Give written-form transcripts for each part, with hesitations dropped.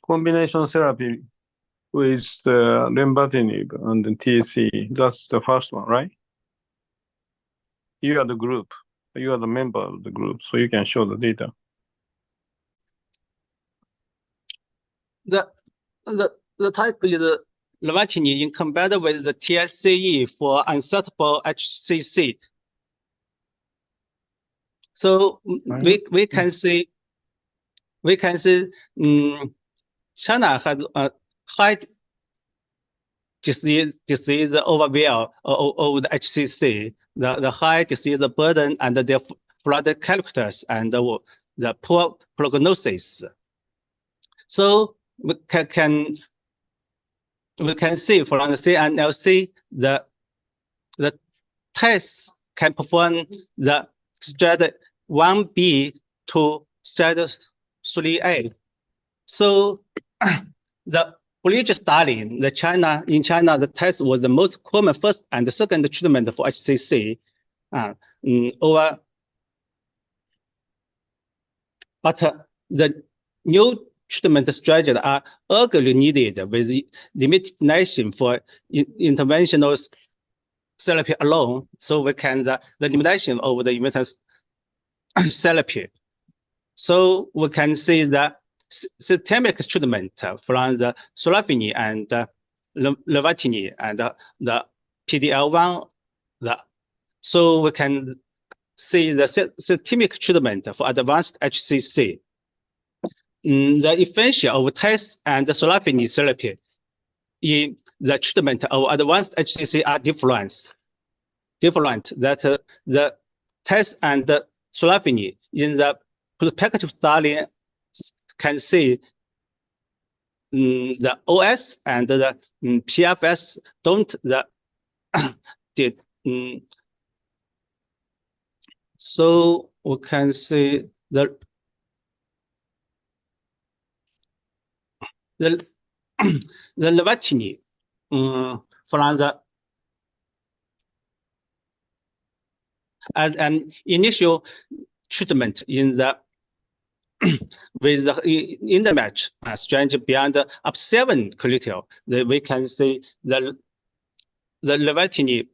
combination therapy with lenvatinib and TAC. That's the first one, right? You are the group. You are the member of the group, so you can show the data. The type is lenvatinib in combined with the TSCE for unsuitable HCC. So we can see China has a high disease overall of the HCC, the high disease burden and their flooded characters and the poor prognosis. So we can see from the CNLC the test can perform the strategy 1B to strategy 3A. So the bridge study, in China, the test was the most common first and second treatment for HCC. But the new treatment strategies are urgently needed with limitation for interventional therapy alone. So we can the limitation of the interventional therapy. So we can see that systemic treatment from the sorafenib and lenvatinib and the PD-L1. So we can see the systemic treatment for advanced HCC. The efficiency of TACE and sorafenib therapy in the treatment of advanced HCC are different. That the TACE and sorafenib in the prospective study can see the OS and the PFS don't did. So we can see the lenvatinib from the as an initial treatment in the with the intermatch strategy beyond up to 7 criteria, we can see the lenvatinib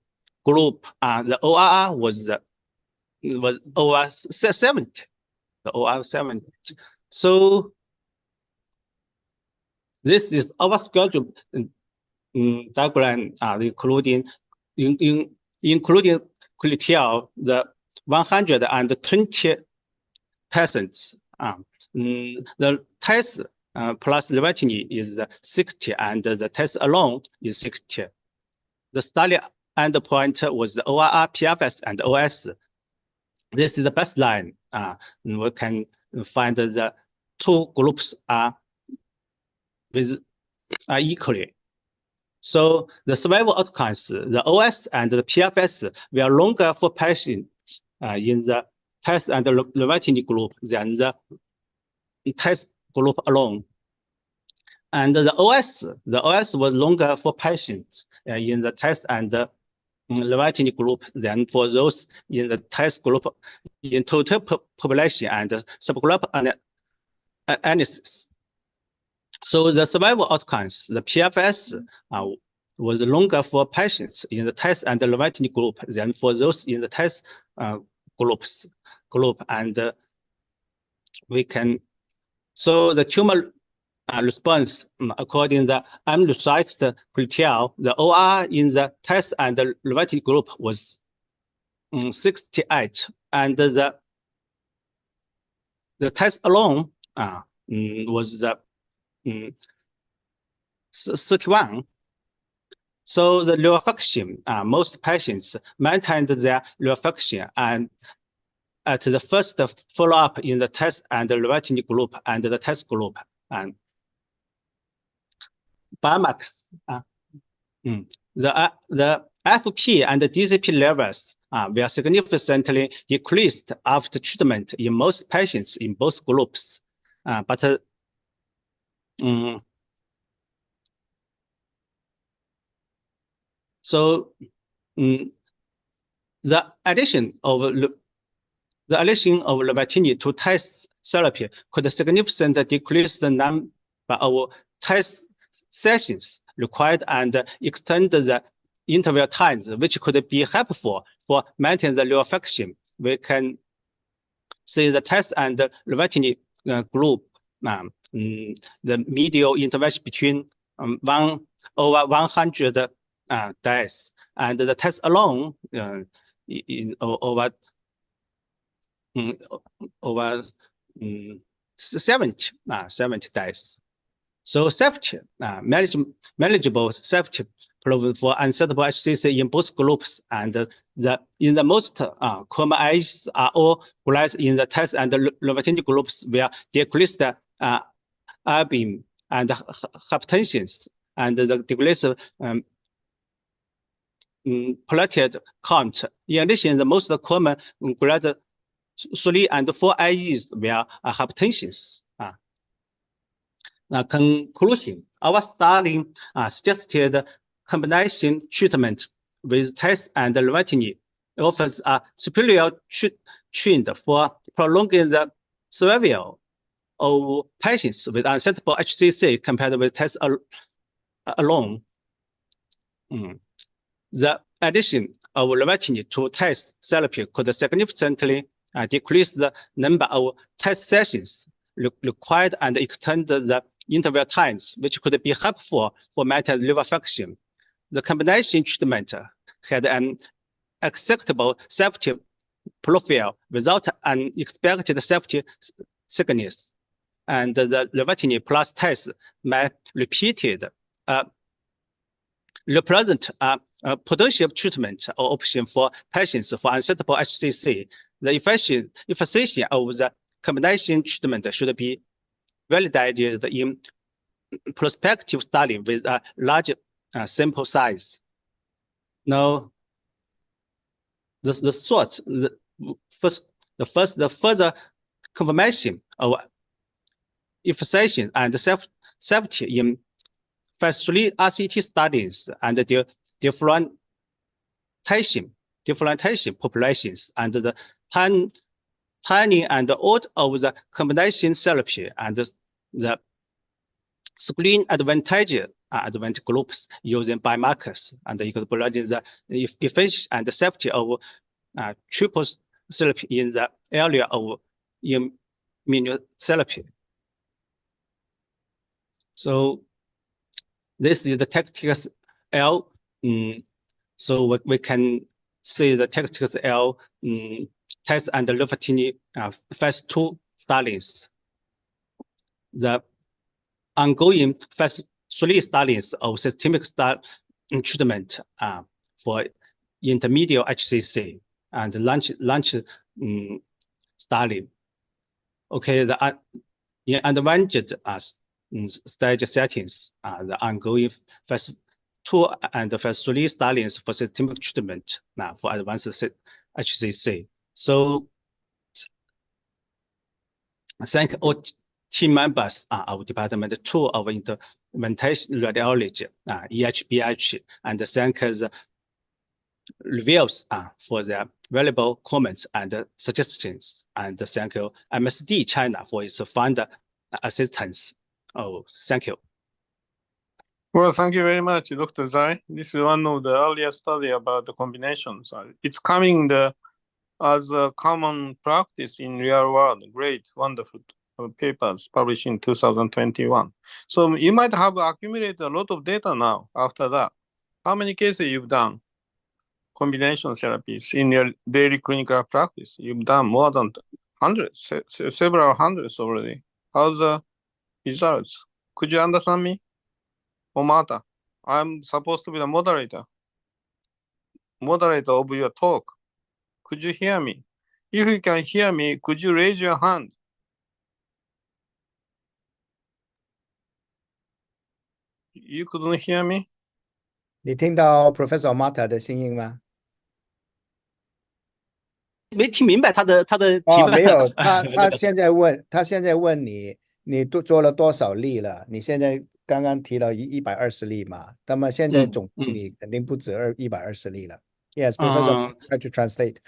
group, the ORR was over 70, the ORR 70. So this is our schedule diagram, including criteria the 120 patients. The test plus lenvatinib is 60, and the test alone is 60. The study endpoint was the ORR, PFS, and OS. This is the baseline. We can find the two groups are equally. So the survival outcomes, the OS and the PFS were longer for patients in the TACE and the lenvatinib group than the TACE group alone. And the OS was longer for patients in the TACE and the lenvatinib group than for those in the TACE group in total population and subgroup analysis. So the survival outcomes, the PFS was longer for patients in the TACE and the lenvatinib group than for those in the TACE group, and we can, so the tumor response according to the ambulatory criteria, the OR in the TACE and the lenvatinib group was 68, and the TACE alone was 31. So the liver function, most patients maintained their liver function and at the first follow-up in the TACE and the lenvatinib group and the TACE group. And biomarkers, the FP and the DCP levels were significantly decreased after treatment in most patients in both groups. So the addition of lenvatinib to TACE therapy could significantly decrease the but our test sessions required and extend the interval times, which could be helpful for maintaining the real function. We can see the test and the Revetini group, the medial intervention between 100 days, and the test alone in over 70 days. So safety, manageable safety proven for unsuitable HCC in both groups, and in the most common AEs are all grades in the test and the Revetini groups were decreased albumin and hypertensions, and the decreased platelet count. In addition, the most common grade 3 and 4 AEs were hypertensions. Conclusion, our study suggested combination treatment with test and Revetini offers a superior trend for prolonging the survival of patients with unsuitable HCC compared with test alone. The addition of Revetini to test therapy could significantly decrease the number of test sessions required and extend the interval times, which could be helpful for maintaining liver function. The combination treatment had an acceptable safety profile without unexpected safety signals, and the Revetini plus test may repeated represent a potential treatment or option for patients for unsuitable HCC. The efficacy of the combination treatment should be validated in prospective study with a large sample size. Now, the further confirmation of efficacy and safety in phase 3 RCT studies and the differentiation populations and the timing and order of the combination therapy and the screen advantage groups using biomarkers, and you could provide the efficiency and the safety of triple therapy in the area of immunotherapy. So this is the tactics L. So we can see the tactics L test and the Revetini phase 2 studies. The ongoing phase 3 studies of systemic treatment for intermediate HCC and launch study. Okay, in advanced stage settings, the ongoing phase 2 and phase 3 studies for systemic treatment for advanced HCC. So thank all team members of Department 2 of Intervention Radiology, EHBH, and thank the reviewers for their valuable comments and suggestions, and thank you MSD China for its fund assistance. Oh, thank you. Well, thank you very much, Dr. Zhai. This is one of the earlier study about the combinations. It's coming as a common practice in real world. Great, wonderful papers published in 2021. So you might have accumulated a lot of data now after that. How many cases you've done combination therapies in your daily clinical practice? You've done more than hundreds, several hundreds already. How's the results? Could you understand me? Omata, I'm supposed to be the moderator of your talk. Could you hear me? If you can hear me, could you raise your hand? You couldn't hear me? 你听到 Professor Mata 的声音吗？没听明白他的提问。没有，他现在问你，你做了多少例了？你现在刚刚提了120例嘛，那么现在总共你肯定不止120例了。Yes, Professor, try to translate.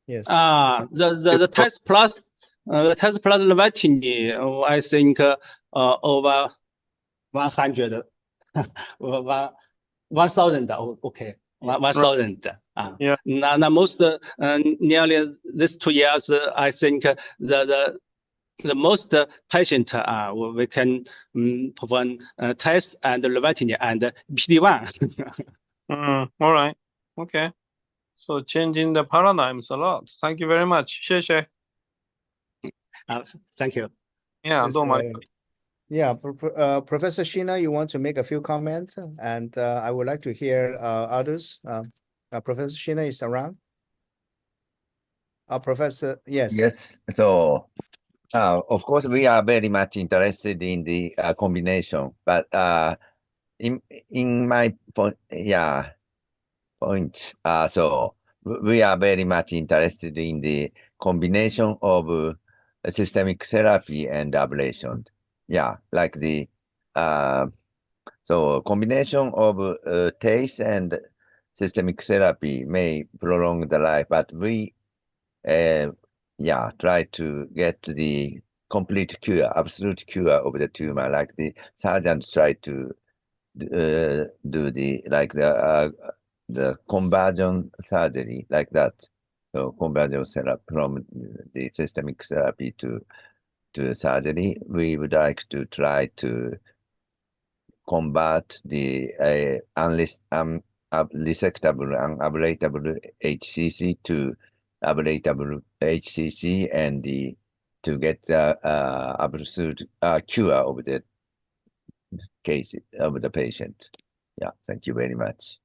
Yes. The test plus Revetini, I think over 100, 1,000. Okay, 1,000. Yeah. Now most nearly this 2 years, I think the most patient we can perform test and Luvatinib and PD-1. All right. Okay. So changing the paradigms a lot. Thank you very much. 谢谢. Thank you. Yeah, yeah, Professor Shina, you want to make a few comments, and I would like to hear others. Professor Shina is around. Professor, yes. Yes. So, of course, we are very much interested in the combination, but in my point, so we are very much interested in the combination of systemic therapy and ablation. Yeah, like the so combination of TACE and systemic therapy may prolong the life, but we try to get the complete cure, absolute cure of the tumor, like the surgeons try to do the conversion surgery, like that. So conversion therapy from the systemic therapy to surgery. We would like to try to convert the resectable, unablatable HCC to ablatable HCC and to get the absolute cure of the case of the patient. Yeah, thank you very much.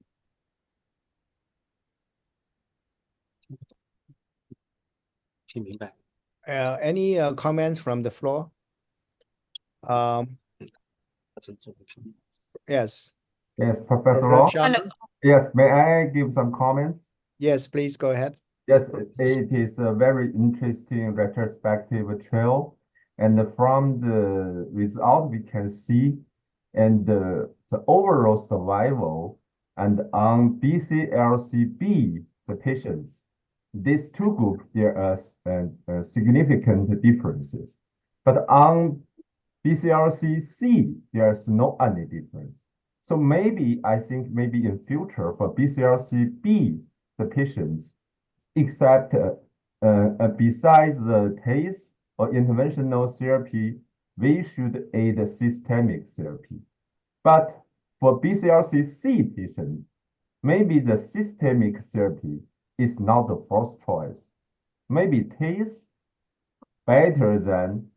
Any comments from the floor? Yes. Yes, Professor Law. Hello. Yes, may I give some comments? Yes, please go ahead. Yes, it is a very interesting retrospective trial, and from the result we can see, and the overall survival, and on BCLC-B, the patients, these two groups, there are significant differences. But on BCLC-C, there's no any difference. So maybe, I think maybe in future for BCLC-B, the patients, except besides the TACE or interventional therapy, we should add systemic therapy. But for BCLC-C patients, maybe the systemic therapy is not the first choice. Maybe TACE better than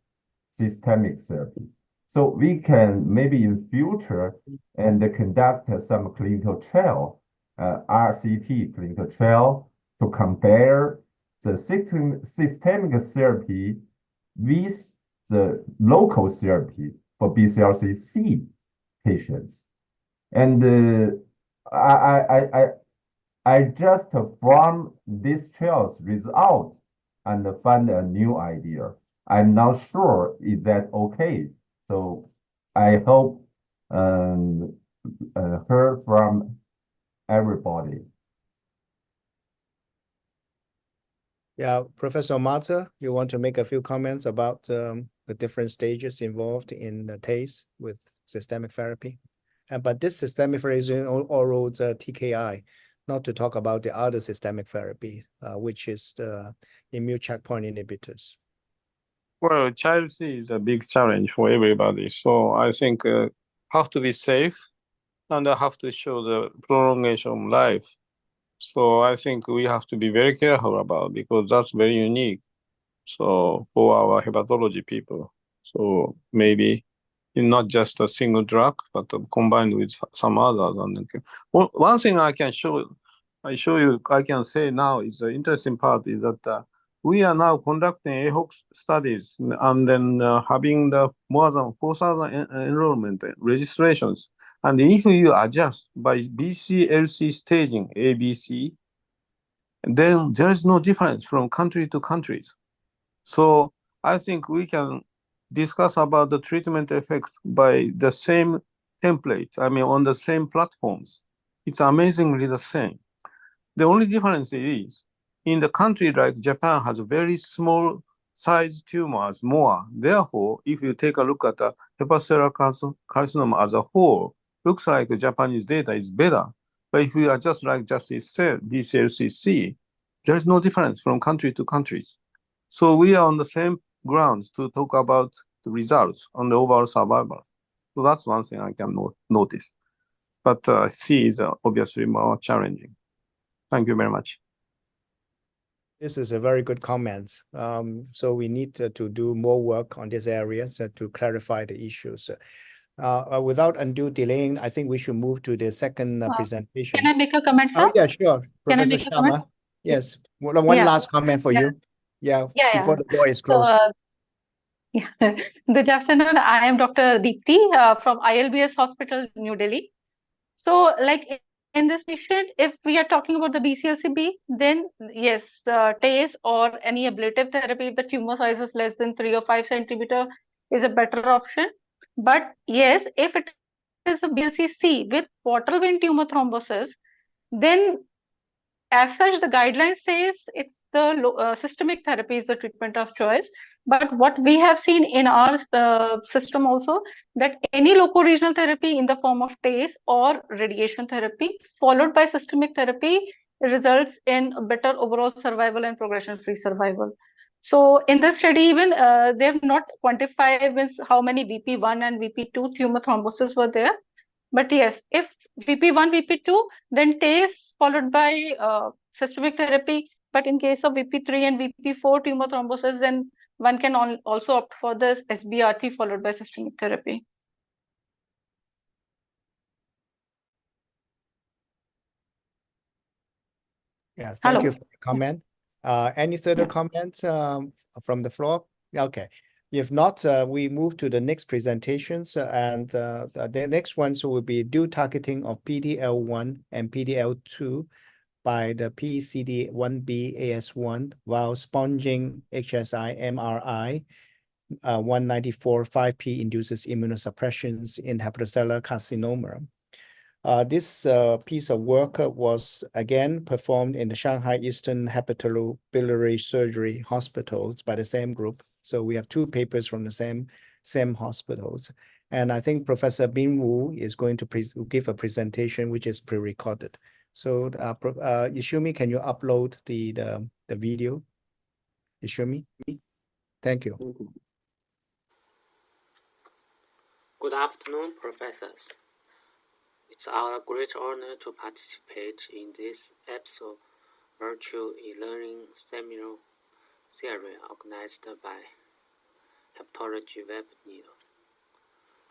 systemic therapy. So we can maybe in future and conduct some clinical trial, RCT clinical trial, to compare the systemic therapy with the local therapy for BCLC-C patients. And I just from this trial's result and find a new idea. I'm not sure is that okay. So I hope heard from everybody. Yeah, Professor Mata, you want to make a few comments about the different stages involved in the TACE with systemic therapy? But this systemic therapy is oral TKI, not to talk about the other systemic therapy, which is the immune checkpoint inhibitors. Well, child C is a big challenge for everybody. So I think have to be safe and have to show the prolongation of life. So I think we have to be very careful about because that's very unique. So for our hepatology people, so maybe not just a single drug, but combined with some others. And one thing I can I can say now is the interesting part is that we are now conducting ad hoc studies and then having the more than 4,000 enrollment registrations. And if you adjust by BCLC staging, ABC, then there is no difference from country to countries. So I think we can discuss about the treatment effect by the same template, I mean, on the same platforms. It's amazingly the same. The only difference is, in the country like Japan has very small size tumors more. Therefore, if you take a look at the hepatocellular carcinoma as a whole, looks like the Japanese data is better. But if we are just like DCLCC, there is no difference from country to countries. So we are on the same grounds to talk about the results on the overall survival. So that's one thing I can notice. But C is obviously more challenging. Thank you very much. This is a very good comment. So we need to do more work on this area to clarify the issues. Without undue delaying, I think we should move to the second presentation. Can I make a comment, sir? Oh, yeah, sure. Can I Professor make a comment? Sharma. Yes. One Yeah. last comment for you. Yeah, Yeah, before yeah. the door is So, closed. yeah. Good afternoon. I am Dr. Deepti from ILBS Hospital, New Delhi. So, like in this patient, if we are talking about the BCLCB, then yes, TACE or any ablative therapy if the tumor size is less than 3 or 5 centimeter is a better option. But yes, if it is a BLCC with portal vein tumor thrombosis, then as such, the guidelines says it's the systemic therapy is the treatment of choice. But what we have seen in our system also, that any loco-regional therapy in the form of TACE or radiation therapy followed by systemic therapy results in better overall survival and progression-free survival. So in this study, even they have not quantified how many VP1 and VP2 tumor thrombosis were there. But yes, if VP1, VP2, then TACE followed by systemic therapy. But in case of VP3 and VP4 tumor thrombosis, then one can also opt for this SBRT followed by systemic therapy. Yeah, thank you Hello. for the comment. Any further comments from the floor? Okay. If not, we move to the next presentations, and the next ones will be dual targeting of PDL1 and PDL2 by the PCD1B AS1 while sponging HSI MRI 194 5P induces immunosuppressions in hepatocellular carcinoma. This piece of work was again performed in the Shanghai Eastern Hepatobiliary Surgery Hospitals by the same group. So we have two papers from the same hospitals. And I think Professor Bin Wu is going to give a presentation which is pre-recorded. So Ishumi, can you upload the video? Ishumi? Thank you. Good afternoon, professors. It's our great honor to participate in this episode virtual e-learning seminar series organized by Hepatology Web Needle.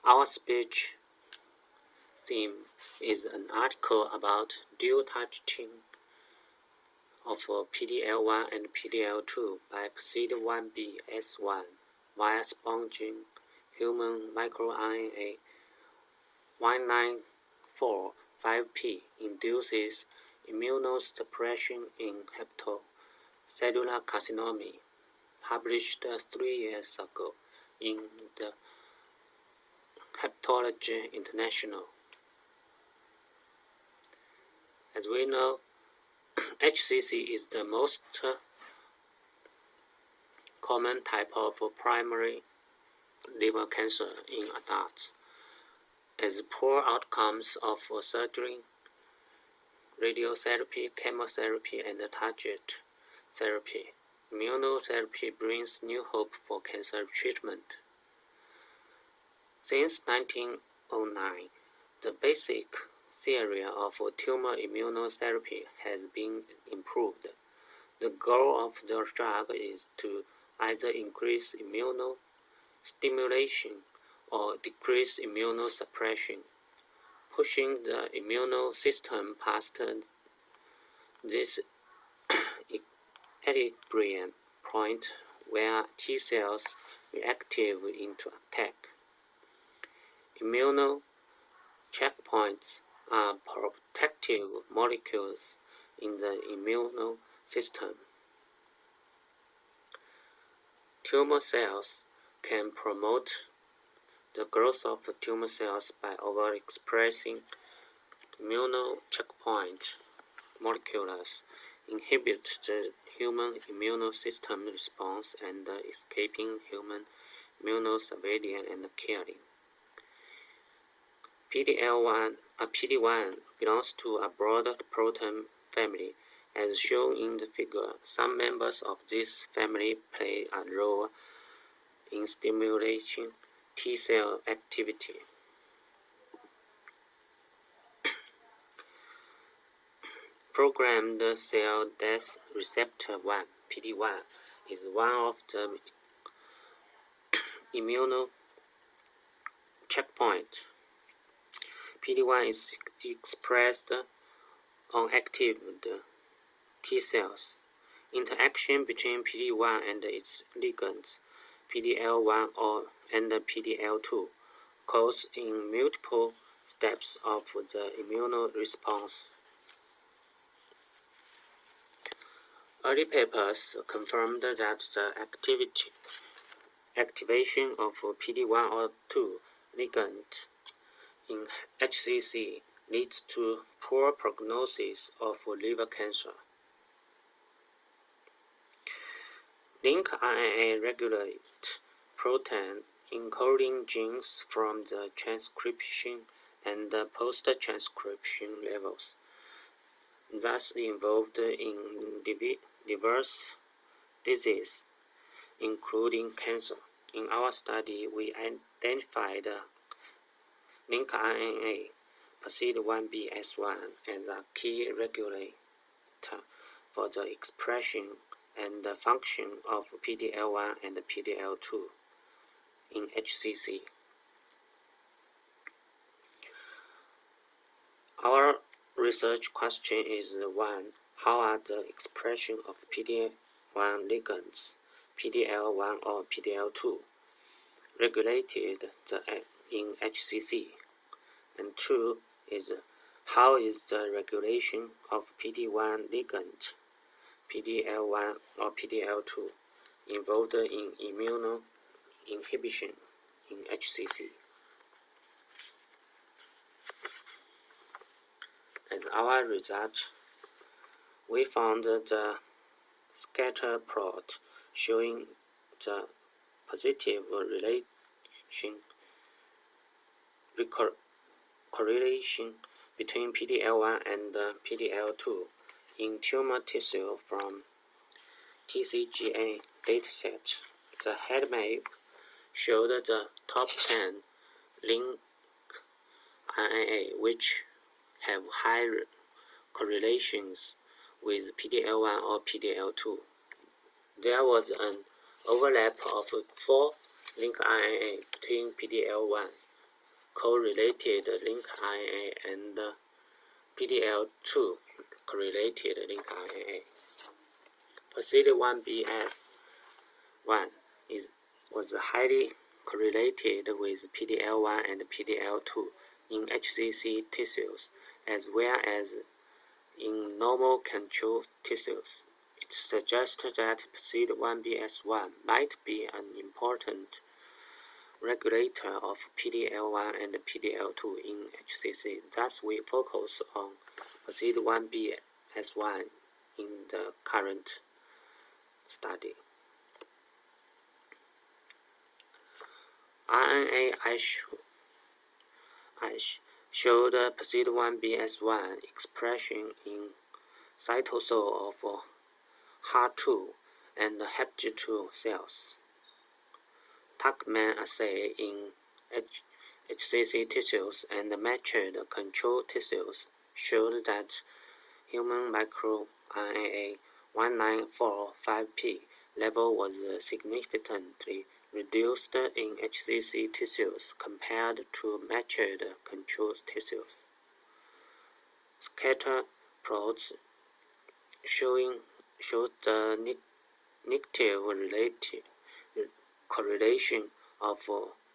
Our speech theme is an article about dual targeting of PDL1 and PDL2 by PCD1B-S1 via sponging human microRNA 194 5P induces immunosuppression in hepatocellular carcinoma, published 3 years ago in the Hepatology International. As we know, HCC is the most common type of primary liver cancer in adults. As poor outcomes of surgery, radiotherapy, chemotherapy, and target therapy, immunotherapy brings new hope for cancer treatment. Since 1909, the basic theory of tumor immunotherapy has been improved. The goal of the drug is to either increase immunostimulation or decrease immunosuppression, pushing the immune system past this equilibrium point where T cells reactive into attack. Immune checkpoints are protective molecules in the immune system. Tumor cells can promote the growth of tumor cells by overexpressing immune checkpoint molecules, inhibit the human immune system response, and escaping human immunosurveillance and killing. PD1 belongs to a broad protein family. As shown in the figure, some members of this family play a role in stimulating T cell activity. Programmed cell death receptor 1, PD1, is one of the immune checkpoints. PD1 is expressed on active T cells. Interaction between PD1 and its ligands, PDL1 and PDL2, occurs in multiple steps of the immune response. Early papers confirmed that the activation of PD1 or 2 ligand in HCC leads to poor prognosis of liver cancer. Link RNA regulate protein encoding genes from the transcription and post-transcription levels, thus involved in diverse diseases, including cancer. In our study, we identified link RNA PASID1B-S1 as a key regulator for the expression and the function of PDL1 and PDL2 in HCC. Our research question is 1. How are the expression of PD1 ligands, PDL1 or PDL2, regulated in HCC? And 2 is how is the regulation of PD1 ligand, PDL1 or PDL2, involved in immune inhibition in HCC? As our result, we found the scatter plot showing the positive correlation between PDL1 and PDL2 in tumor tissue from TCGA dataset. The head map showed the top 10 link RNA which have high correlations with PDL1 or PDL2. There was an overlap of 4 link RNA between PDL1 correlated link RNA and PDL2 correlated link RNA. PASID1BS1 was highly correlated with PDL1 and PDL2 in HCC tissues as well as in normal control tissues. It suggests that PASID1BS1 might be an important regulator of PDL1 and PDL2 in HCC. Thus, we focus on PASID1BS1 in the current study. RNA showed PASID1BS1 expression in cytosol of HER2 and HEPG2 cells. Tuckman assay in HCC tissues and matured control tissues showed that human microRNA 1945P level was significantly reduced in HCC tissues compared to matured control tissues. Scatter plots showed the negative correlation of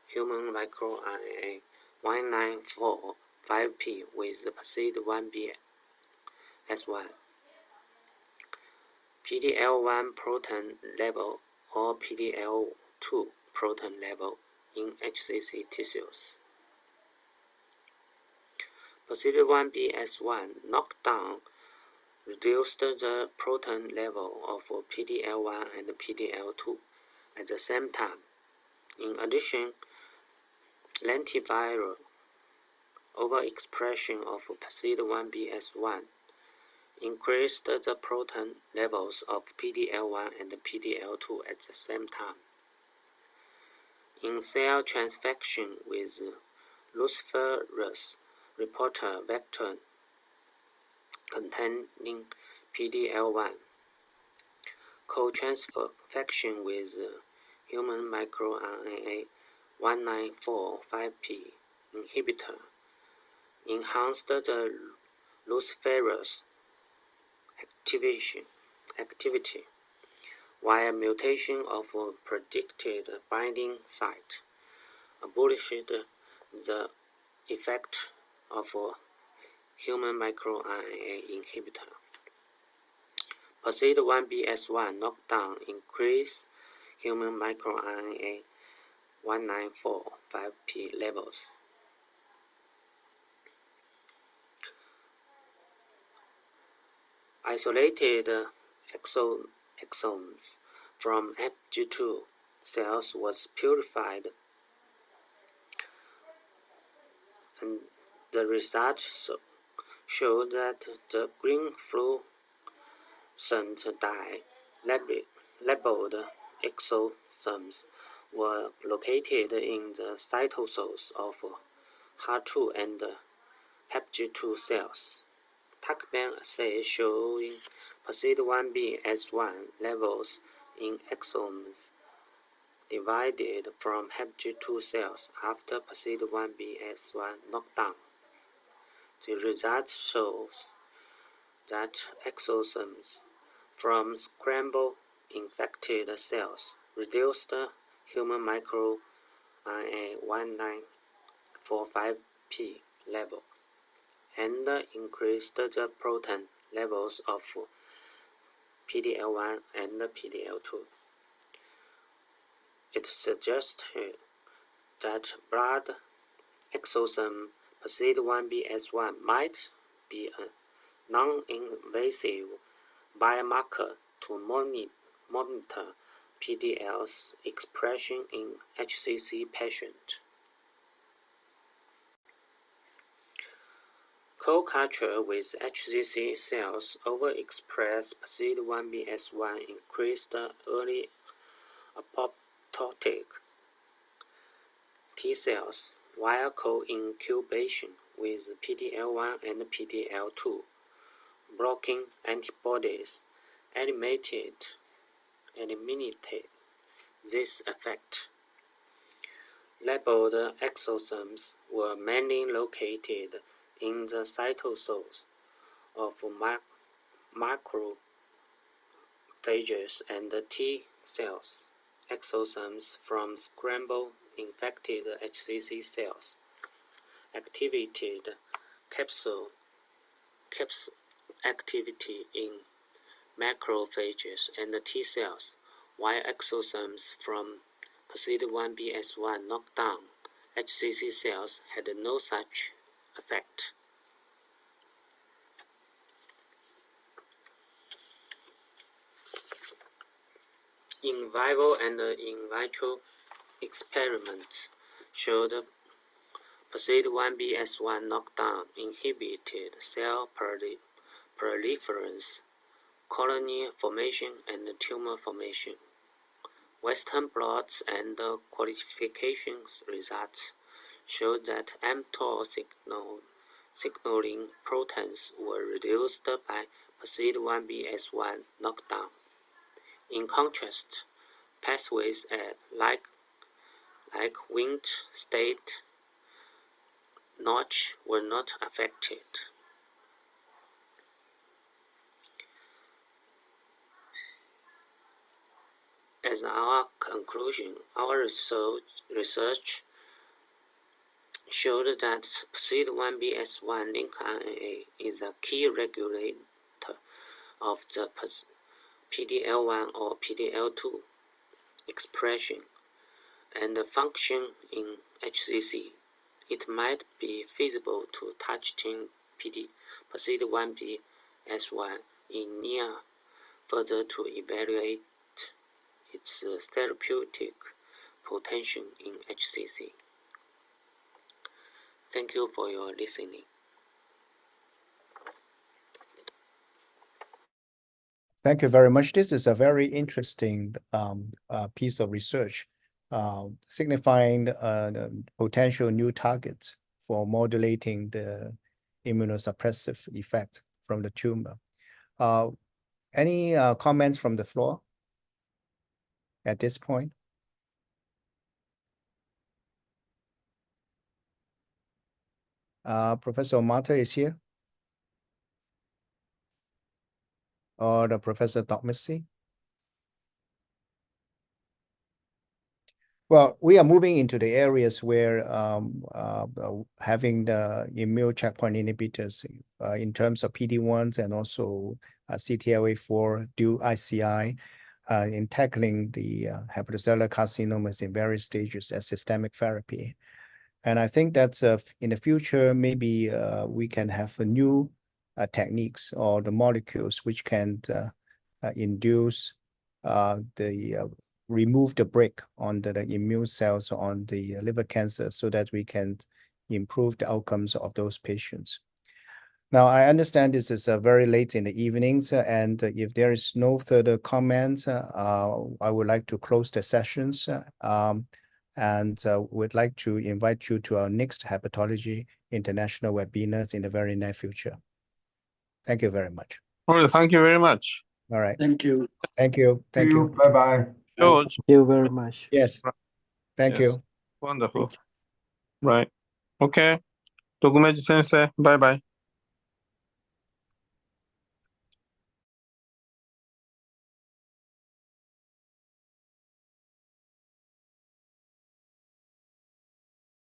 human microRNA 1945P with PASID1BS1. PDL1 protein level or PDL2 protein level in HCC tissues. PASID1BS1 knockdown reduced the protein level of PDL1 and PDL2 at the same time. In addition, lentiviral overexpression of PSID1BS1 increased the protein levels of PD-L1 and PD-L2 at the same time. In cell transfection with luciferase reporter vector containing PD-L1, co-transfection with human microRNA 1945P inhibitor enhanced the luciferase activity, while mutation of predicted binding site abolished the effect of human microRNA inhibitor. PSID1BS1 knockdown increased human microRNA 1945P levels. Isolated exons from HEPG2 cells was purified, and the results showed that the green fluorescent dye labeled exosomes were located in the cytosol of HER2 and HEPG2 cells. TACBAN assay showing PSID1BS1 levels in exomes divided from HEPG2 cells after PSID1BS1 knockdown. The result shows that exosomes from scramble-infected cells reduced human microRNA 1945P level and increased the protein levels of PD-L1 and PD-L2. It suggests that blood exosome PSID1BS1 might be a non-invasive biomarker to monitor PDL's expression in HCC patients. Co-culture with HCC cells overexpress PSID1BS1 increased early apoptotic T cells, while co-incubation with PD-L1 and PD-L2 blocking antibodies eliminated this effect. Labeled exosomes were mainly located in the cytosol of macrophages and T cells. Exosomes from scramble-infected HCC cells activated capsule activity in macrophages and T cells, while exosomes from PSID1BS1 knockdown HCC cells had no such effect. In vivo and in vitro experiments showed PSID1BS1 knockdown inhibited cell proliferance, colony formation, and tumor formation. Western blots and qualifications results showed that mTOR signaling proteins were reduced by PSID1BS1 knockdown. In contrast, pathways like Wnt state notch were not affected. As our conclusion, our research showed that PSID1BS1 link RNA is a key regulator of the PD-L1 or PD-L2 expression and function in HCC. It might be feasible to touch-gene PSID1BS1 in near further to evaluate its therapeutic potential in HCC. Thank you for your listening. Thank you very much. This is a very interesting piece of research signifying the potential new targets for modulating the immunosuppressive effect from the tumor. Any comments from the floor at this point? Professor Mata is here? Or the Professor Dogmacy? Well, we are moving into the areas where having the immune checkpoint inhibitors in terms of PD-1s and also CTLA-4 dual ICI in tackling the hepatocellular carcinomas in various stages as systemic therapy. And I think that in the future, maybe we can have a new techniques or the molecules which can induce remove the brake on the immune cells on the liver cancer so that we can improve the outcomes of those patients. Now, I understand this is very late in the evenings, and if there is no further comments, I would like to close the sessions and would like to invite you to our next Hepatology International webinars in the very near future. Thank you very much. Well, thank you very much. All right. Thank you. Thank you. Thank you. Bye-bye. George. Thank you very much. Yes. Thank Yes. you. Wonderful. Right. Okay. Dokumeji sensei. Bye-bye.